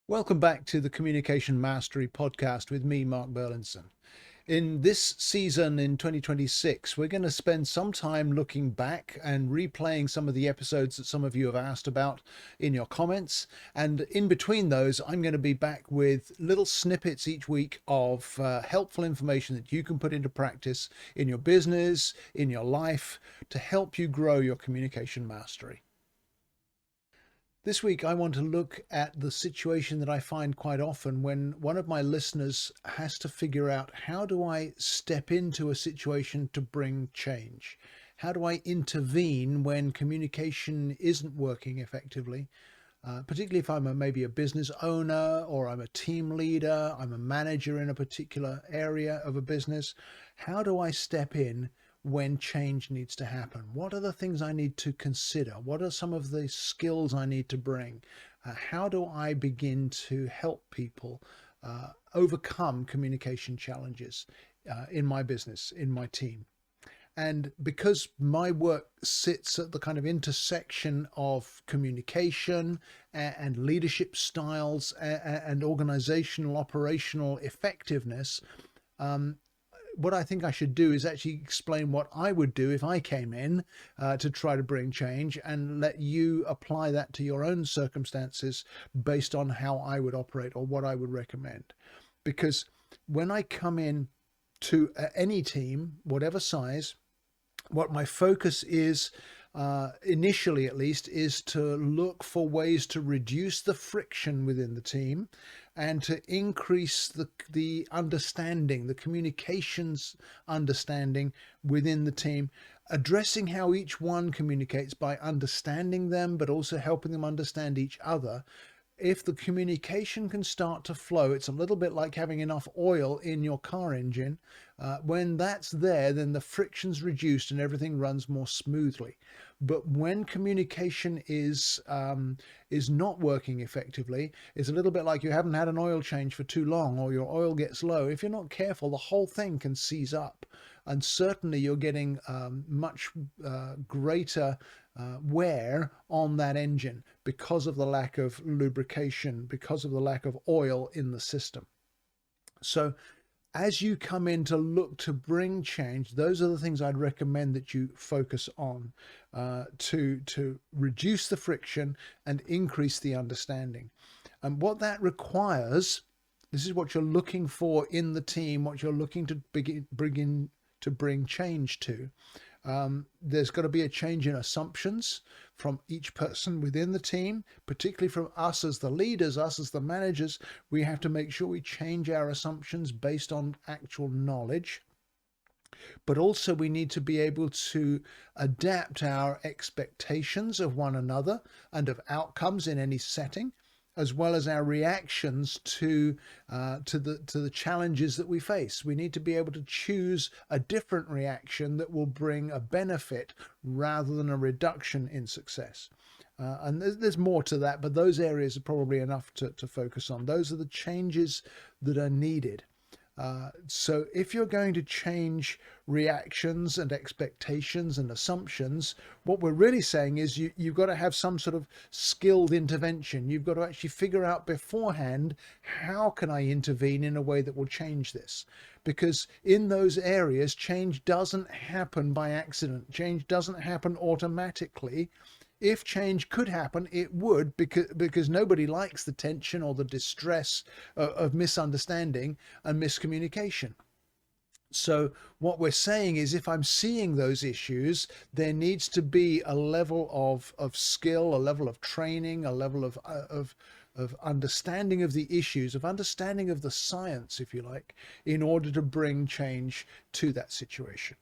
Welcome back to the Communication Mastery podcast with me, Mark Burlinson. In this season in 2026, we're going to spend some time looking back and replaying some of the episodes that some of you have asked about in your comments. And in between those, I'm going to be back with little snippets each week of helpful information that you can put into practice in your business, in your life, to help you grow your communication mastery. This week, I want to look at the situation that I find quite often when one of my listeners has to figure out, how do I step into a situation to bring change? How do I intervene when communication isn't working effectively? Particularly if I'm maybe a business owner, or I'm a team leader, I'm a manager in a particular area of a business. How do I step in when change needs to happen? What are the things I need to consider? What are some of the skills I need to bring? How do I begin to help people overcome communication challenges in my business, in my team? And because my work sits at the kind of intersection of communication and leadership styles and organizational operational effectiveness, what I think I should do is actually explain what I would do if I came in to try to bring change, and let you apply that to your own circumstances based on how I would operate or what I would recommend. Because when I come in to any team, whatever size, what my focus is, initially at least, is to look for ways to reduce the friction within the team and to increase the understanding, the communications understanding within the team, addressing how each one communicates by understanding them, but also helping them understand each other. If the communication can start to flow, it's a little bit like having enough oil in your car engine. When that's there, then the friction's reduced and everything runs more smoothly. But when communication is not working effectively, it's a little bit like you haven't had an oil change for too long, or your oil gets low. If you're not careful, the whole thing can seize up. And certainly you're getting much greater wear on that engine because of the lack of lubrication, because of the lack of oil in the system. So as you come in to look to bring change, those are the things I'd recommend that you focus on to reduce the friction and increase the understanding. And what that requires, this is what you're looking for in the team, what you're looking to begin to bring change to. There's got to be a change in assumptions from each person within the team, particularly from us as the leaders, us as the managers. We have to make sure we change our assumptions based on actual knowledge. But also we need to be able to adapt our expectations of one another and of outcomes in any setting, as well as our reactions to the challenges that we face. We need to be able to choose a different reaction that will bring a benefit rather than a reduction in success. And there's more to that, but those areas are probably enough to focus on. Those are the changes that are needed. So if you're going to change reactions and expectations and assumptions, what we're really saying is you've got to have some sort of skilled intervention. You've got to actually figure out beforehand, how can I intervene in a way that will change this? Because in those areas, change doesn't happen by accident. Change doesn't happen automatically. If change could happen, it would, because nobody likes the tension or the distress of misunderstanding and miscommunication. So what we're saying is, if I'm seeing those issues, there needs to be a level of skill, a level of training, a level of understanding of the issues, of understanding of the science, if you like, in order to bring change to that situation.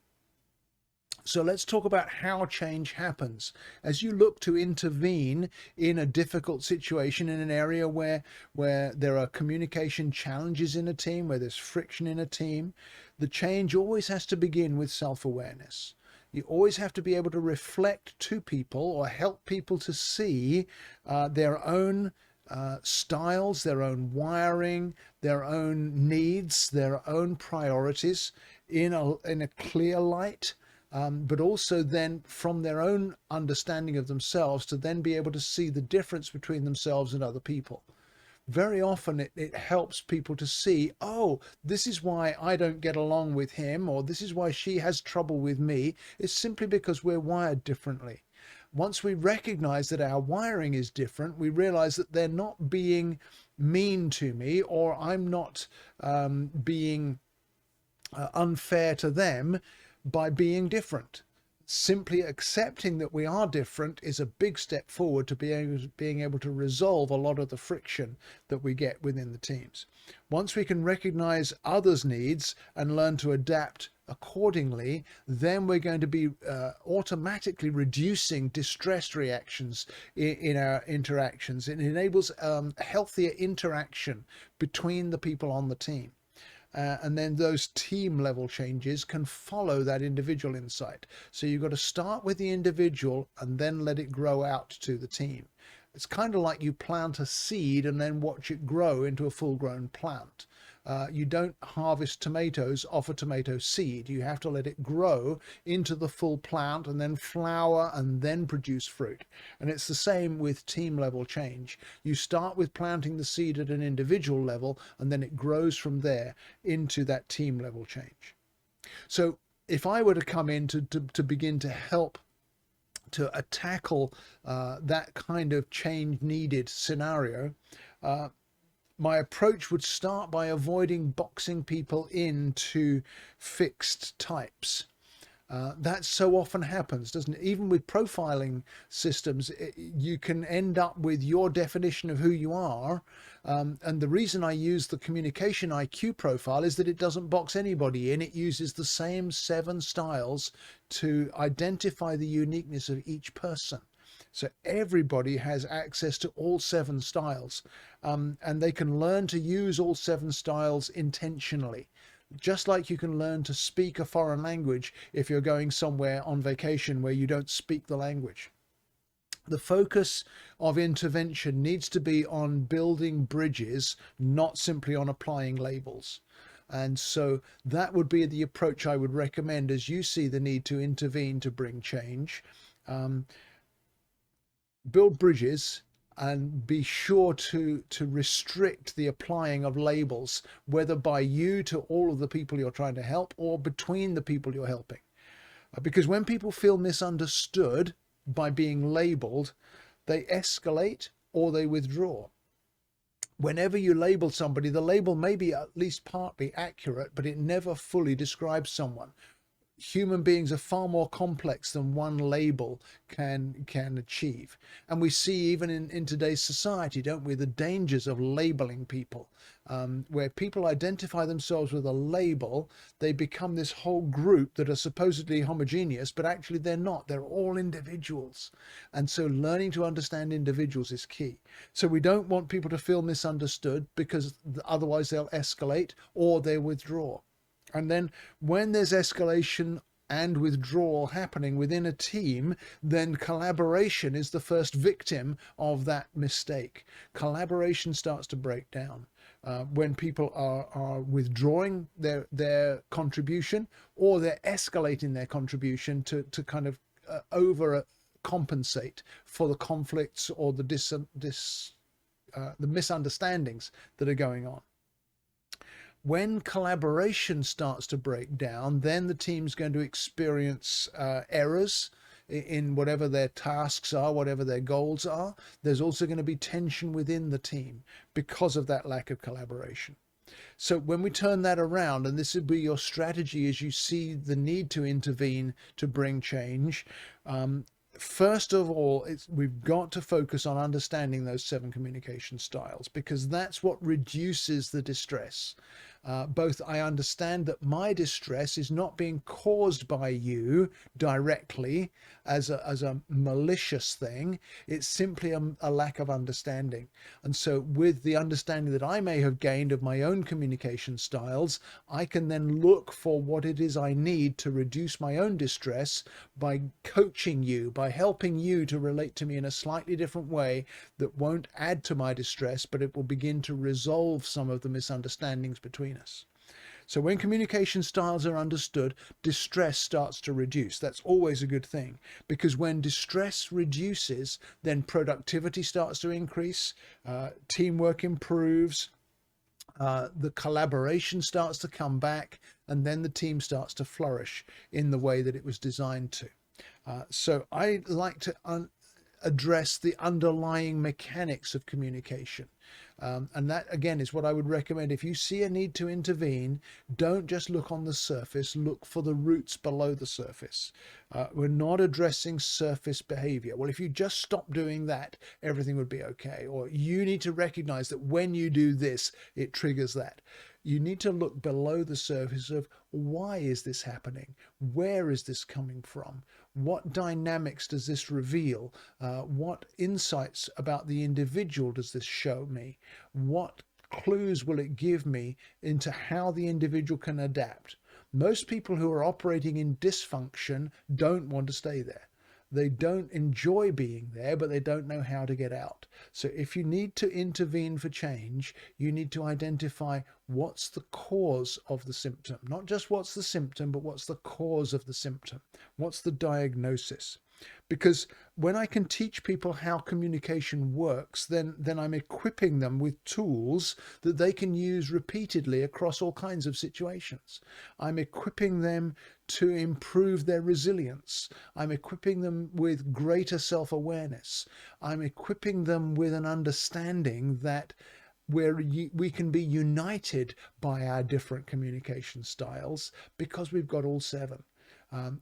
So let's talk about how change happens. As you look to intervene in a difficult situation, in an area where there are communication challenges in a team, where there's friction in a team, the change always has to begin with self-awareness. You always have to be able to reflect to people, or help people to see their own styles, their own wiring, their own needs, their own priorities in a clear light. But also then, from their own understanding of themselves, to then be able to see the difference between themselves and other people. very often it helps people to see, oh, this is why I don't get along with him, or this is why she has trouble with me. It's simply because we're wired differently. Once we recognize that our wiring is different, we realize that they're not being mean to me, or I'm not being unfair to them by being different. Simply accepting that we are different is a big step forward to being able to resolve a lot of the friction that we get within the teams. Once we can recognize others' needs and learn to adapt accordingly, then we're going to be automatically reducing distress reactions in our interactions. It enables healthier interaction between the people on the team. And then those team level changes can follow that individual insight. So you've got to start with the individual and then let it grow out to the team. It's kind of like you plant a seed and then watch it grow into a full-grown plant. You don't harvest tomatoes off a tomato seed. You have to let it grow into the full plant and then flower and then produce fruit. And it's the same with team level change. You start with planting the seed at an individual level, and then it grows from there into that team level change. So if I were to come in to begin to help to tackle that kind of change needed scenario, my approach would start by avoiding boxing people into fixed types. That so often happens, doesn't it? Even with profiling systems, you can end up with your definition of who you are. And the reason I use the communication IQ profile is that it doesn't box anybody in. It uses the same 7 styles to identify the uniqueness of each person. So everybody has access to all 7 styles, and they can learn to use all 7 styles intentionally. Just like you can learn to speak a foreign language if you're going somewhere on vacation where you don't speak the language. The focus of intervention needs to be on building bridges, not simply on applying labels. And so that would be the approach I would recommend as you see the need to intervene to bring change. Build bridges and be sure to restrict the applying of labels, whether by you to all of the people you're trying to help or between the people you're helping. Because when people feel misunderstood by being labeled, they escalate or they withdraw. Whenever you label somebody, the label may be at least partly accurate, but it never fully describes someone. Human beings are far more complex than one label can achieve. And we see even in today's society, don't we, the dangers of labeling people. Where people identify themselves with a label, they become this whole group that are supposedly homogeneous, but actually they're not. They're all individuals. And so learning to understand individuals is key. So we don't want people to feel misunderstood, because otherwise they'll escalate or they withdraw. And then when there's escalation and withdrawal happening within a team, then collaboration is the first victim of that mistake. Collaboration starts to break down when people are withdrawing their contribution, or they're escalating their contribution to kind of overcompensate for the conflicts or the misunderstandings that are going on. When collaboration starts to break down, then the team's going to experience errors in whatever their tasks are, whatever their goals are. There's also going to be tension within the team because of that lack of collaboration. So when we turn that around, and this would be your strategy as you see the need to intervene to bring change, first of all, we've got to focus on understanding those 7 communication styles, because that's what reduces the distress. Both I understand that my distress is not being caused by you directly as a malicious thing. It's simply a lack of understanding. And so with the understanding that I may have gained of my own communication styles, I can then look for what it is I need to reduce my own distress by coaching you, by helping you to relate to me in a slightly different way that won't add to my distress, but it will begin to resolve some of the misunderstandings between us. So when communication styles are understood, distress starts to reduce. That's always a good thing, because when distress reduces, then productivity starts to increase, teamwork improves, the collaboration starts to come back, and then the team starts to flourish in the way that it was designed to. So I like to address the underlying mechanics of communication. And that, again, is what I would recommend. If you see a need to intervene, don't just look on the surface, look for the roots below the surface. We're not addressing surface behavior. Well, if you just stop doing that, everything would be okay. Or you need to recognize that when you do this, it triggers that. You need to look below the surface of why is this happening? Where is this coming from? What dynamics does this reveal? What insights about the individual does this show me? What clues will it give me into how the individual can adapt? Most people who are operating in dysfunction don't want to stay there. They don't enjoy being there, but they don't know how to get out. So if you need to intervene for change, you need to identify what's the cause of the symptom. Not just what's the symptom, but what's the cause of the symptom. What's the diagnosis? Because when I can teach people how communication works, then I'm equipping them with tools that they can use repeatedly across all kinds of situations. I'm equipping them to improve their resilience. I'm equipping them with greater self-awareness. I'm equipping them with an understanding that where we can be united by our different communication styles because we've got all seven.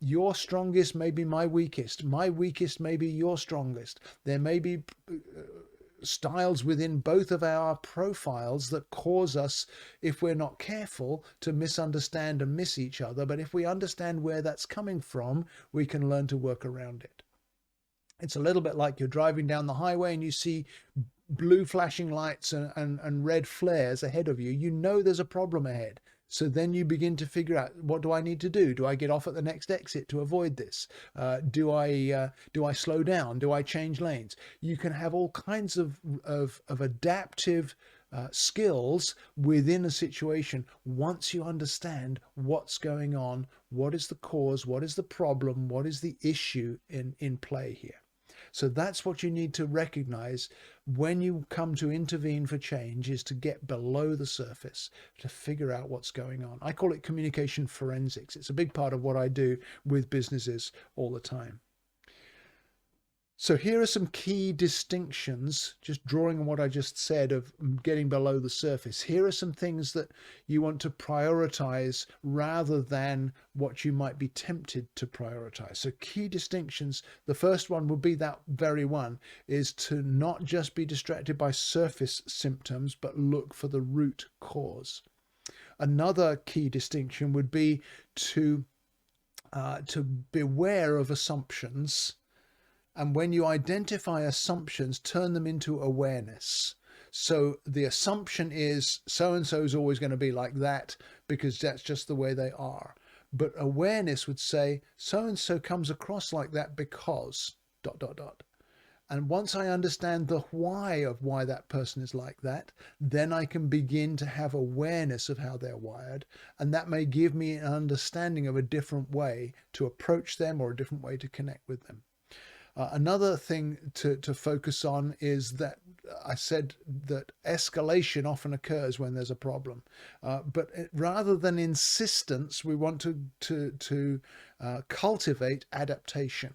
Your strongest may be my weakest. My weakest may be your strongest. There may be styles within both of our profiles that cause us, if we're not careful, to misunderstand and miss each other. But if we understand where that's coming from, we can learn to work around it. It's a little bit like you're driving down the highway and you see blue flashing lights and red flares ahead of you. You know there's a problem ahead. So then you begin to figure out, what do I need to do? Do I get off at the next exit to avoid this? Do I slow down? Do I change lanes? You can have all kinds of adaptive skills within a situation once you understand what's going on, what is the cause, what is the problem, what is the issue in play here. So that's what you need to recognize when you come to intervene for change, is to get below the surface, to figure out what's going on. I call it communication forensics. It's a big part of what I do with businesses all the time. So here are some key distinctions, just drawing on what I just said of getting below the surface. Here are some things that you want to prioritize rather than what you might be tempted to prioritize. So key distinctions. The first one would be that very one, is to not just be distracted by surface symptoms, but look for the root cause. Another key distinction would be to beware of assumptions. And when you identify assumptions, turn them into awareness. So the assumption is so-and-so is always going to be like that because that's just the way they are. But awareness would say so-and-so comes across like that because ... And once I understand the why of why that person is like that, then I can begin to have awareness of how they're wired. And that may give me an understanding of a different way to approach them or a different way to connect with them. Another thing to focus on is that I said that escalation often occurs when there's a problem, but rather than insistence, we want to cultivate adaptation.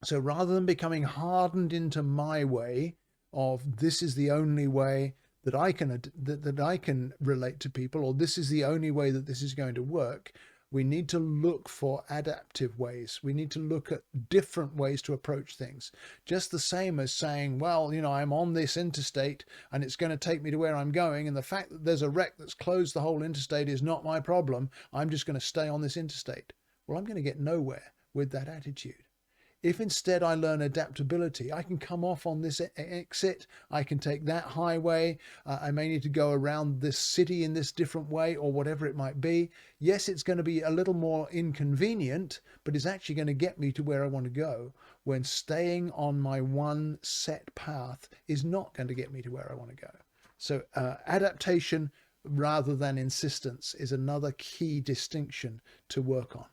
So rather than becoming hardened into my way of this is the only way that I can relate to people, or this is the only way that this is going to work, we need to look for adaptive ways. We need to look at different ways to approach things. Just the same as saying, well, I'm on this interstate and it's going to take me to where I'm going. And the fact that there's a wreck that's closed the whole interstate is not my problem. I'm just going to stay on this interstate. Well, I'm going to get nowhere with that attitude. If instead I learn adaptability, I can come off on this exit, I can take that highway, I may need to go around this city in this different way or whatever it might be. Yes, it's going to be a little more inconvenient, but it's actually going to get me to where I want to go, when staying on my one set path is not going to get me to where I want to go. So adaptation rather than insistence is another key distinction to work on.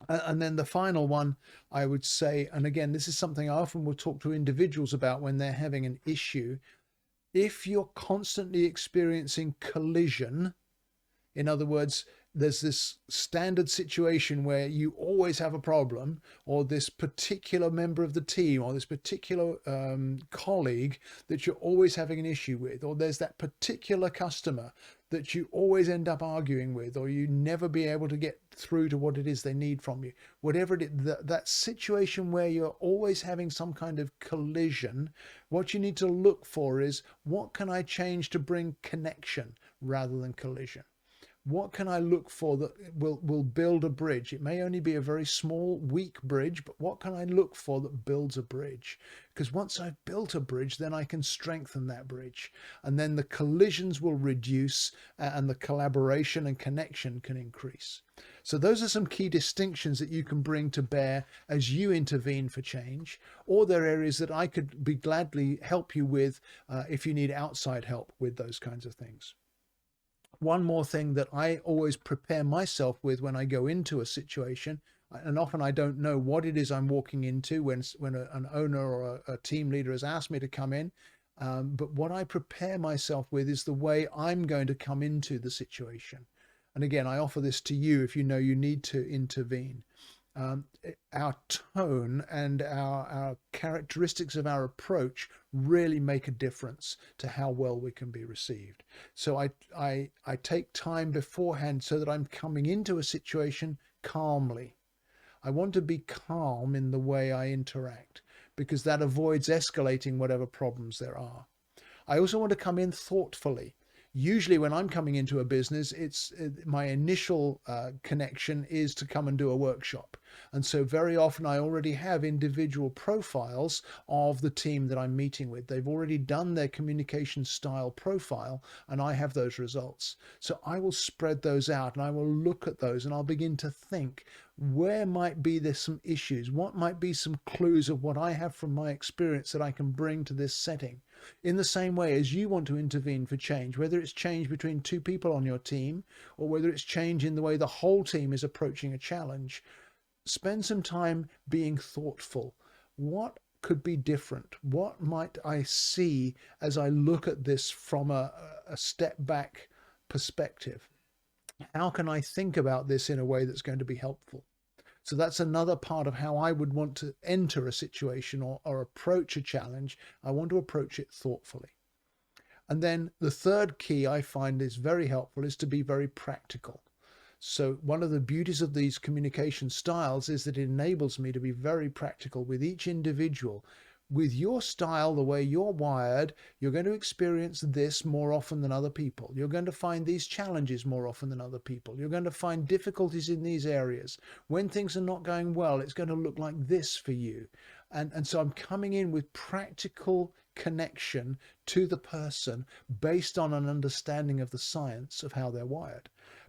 And then the final one, I would say, and again, this is something I often will talk to individuals about when they're having an issue. If you're constantly experiencing collision, in other words, there's this standard situation where you always have a problem, or this particular member of the team, or this particular colleague that you're always having an issue with, or there's that particular customer that you always end up arguing with, or you never be able to get through to what it is they need from you. Whatever it is, that situation where you're always having some kind of collision, what you need to look for is, what can I change to bring connection rather than collision? What can I look for that will build a bridge? It may only be a very small, weak bridge, but what can I look for that builds a bridge? Because once I've built a bridge, then I can strengthen that bridge. And then the collisions will reduce and the collaboration and connection can increase. So those are some key distinctions that you can bring to bear as you intervene for change, or there are areas that I could be gladly help you with if you need outside help with those kinds of things. One more thing that I always prepare myself with when I go into a situation, and often I don't know what it is I'm walking into when an owner or a team leader has asked me to come in, but what I prepare myself with is the way I'm going to come into the situation. And again, I offer this to you if you know you need to intervene. Our tone and our characteristics of our approach really make a difference to how well we can be received. So I take time beforehand so that I'm coming into a situation calmly. I want to be calm in the way I interact, because that avoids escalating whatever problems there are. I also want to come in thoughtfully. Usually when I'm coming into a business, my initial connection is to come and do a workshop. And so very often I already have individual profiles of the team that I'm meeting with. They've already done their communication style profile and I have those results. So I will spread those out and I will look at those and I'll begin to think, where might be there some issues? What might be some clues of what I have from my experience that I can bring to this setting? In the same way as you want to intervene for change, whether it's change between two people on your team or whether it's change in the way the whole team is approaching a challenge, spend some time being thoughtful. What could be different? What might I see as I look at this from a step back perspective? How can I think about this in a way that's going to be helpful? So that's another part of how I would want to enter a situation or approach a challenge. I want to approach it thoughtfully. And then the third key I find is very helpful is to be very practical. So one of the beauties of these communication styles is that it enables me to be very practical with each individual. With your style, the way you're wired, you're going to experience this more often than other people. You're going to find these challenges more often than other people. You're going to find difficulties in these areas. When things are not going well, it's going to look like this for you. And so I'm coming in with practical connection to the person based on an understanding of the science of how they're wired.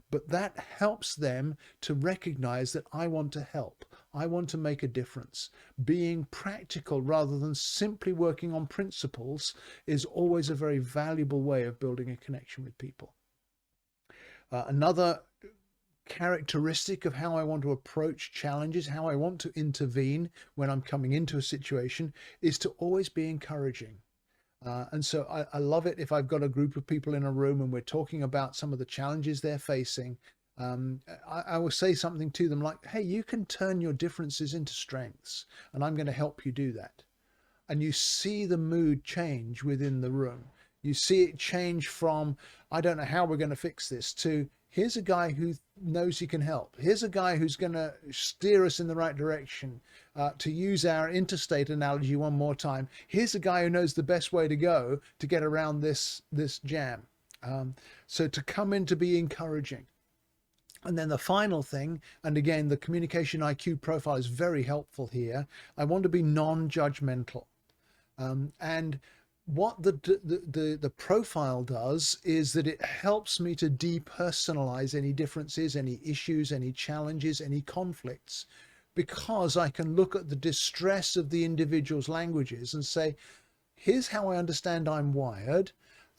But that helps them to recognize that I want to help. I want to make a difference. Being practical rather than simply working on principles is always a very valuable way of building a connection with people. Another characteristic of how I want to approach challenges, how I want to intervene when I'm coming into a situation, is to always be encouraging. And so I love it if I've got a group of people in a room and we're talking about some of the challenges they're facing. I will say something to them like, hey, you can turn your differences into strengths and I'm going to help you do that. And you see the mood change within the room. You see it change from, I don't know how we're going to fix this, to here's a guy who knows he can help. Here's a guy who's going to steer us in the right direction. To use our interstate analogy one more time, here's a guy who knows the best way to go to get around this jam. So to come in to be encouraging. And then the final thing, and again, the communication IQ profile is very helpful here. I want to be non-judgmental. And what the profile does is that it helps me to depersonalize any differences, any issues, any challenges, any conflicts, because I can look at the distress of the individual's languages and say, here's how I understand I'm wired.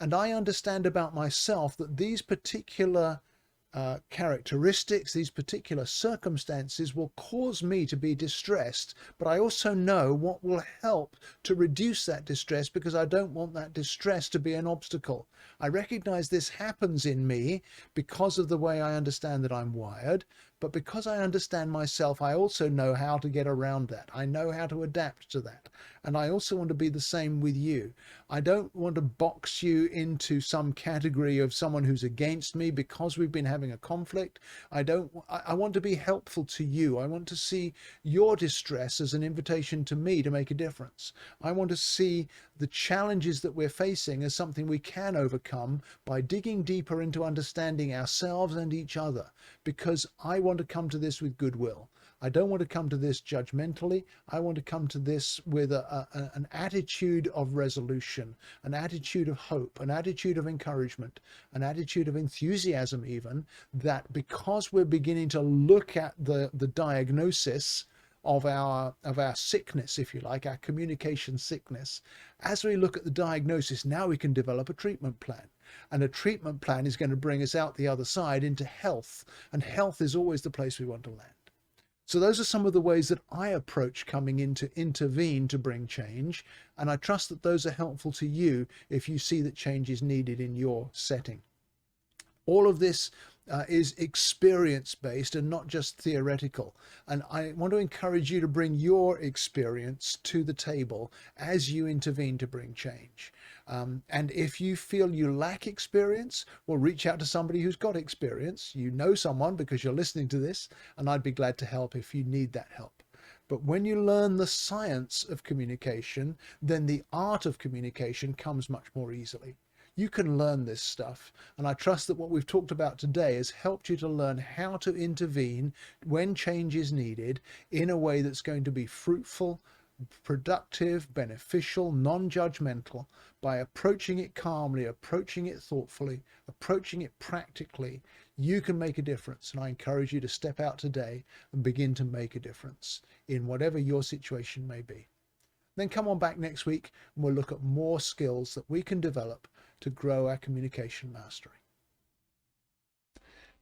And I understand about myself that these particular characteristics, these particular circumstances will cause me to be distressed, but I also know what will help to reduce that distress because I don't want that distress to be an obstacle. I recognize this happens in me because of the way I understand that I'm wired, but because I understand myself, I also know how to get around that. I know how to adapt to that. And I also want to be the same with you. I don't want to box you into some category of someone who's against me because we've been having a conflict. I want to be helpful to you. I want to see your distress as an invitation to me to make a difference. I want to see the challenges that we're facing as something we can overcome by digging deeper into understanding ourselves and each other, because I want to come to this with goodwill. I don't want to come to this judgmentally. I want to come to this with an attitude of resolution, an attitude of hope, an attitude of encouragement, an attitude of enthusiasm even, that because we're beginning to look at the diagnosis of our sickness, if you like, our communication sickness, as we look at the diagnosis, now we can develop a treatment plan. And a treatment plan is going to bring us out the other side into health. And health is always the place we want to land. So those are some of the ways that I approach coming in to intervene to bring change. And I trust that those are helpful to you if you see that change is needed in your setting. All of this is experience-based and not just theoretical. And I want to encourage you to bring your experience to the table as you intervene to bring change. And if you feel you lack experience, well, reach out to somebody who's got experience. You know someone because you're listening to this, and I'd be glad to help if you need that help. But when you learn the science of communication, then the art of communication comes much more easily. You can learn this stuff, and I trust that what we've talked about today has helped you to learn how to intervene when change is needed in a way that's going to be fruitful, productive, beneficial, non-judgmental, by approaching it calmly, approaching it thoughtfully, approaching it practically. You can make a difference, and I encourage you to step out today and begin to make a difference in whatever your situation may be. Then come on back next week and we'll look at more skills that we can develop to grow our communication mastery.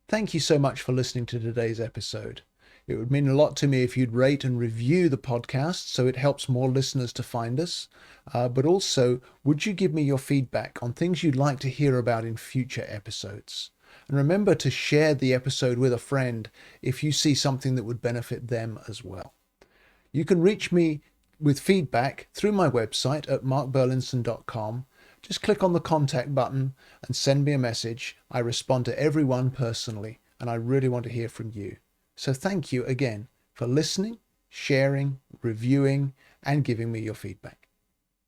Thank you so much for listening to today's episode. It would mean a lot to me if you'd rate and review the podcast so it helps more listeners to find us. But also, would you give me your feedback on things you'd like to hear about in future episodes? And remember to share the episode with a friend if you see something that would benefit them as well. You can reach me with feedback through my website at markburlinson.com. Just click on the contact button and send me a message. I respond to everyone personally, and I really want to hear from you. So thank you again for listening, sharing, reviewing, and giving me your feedback.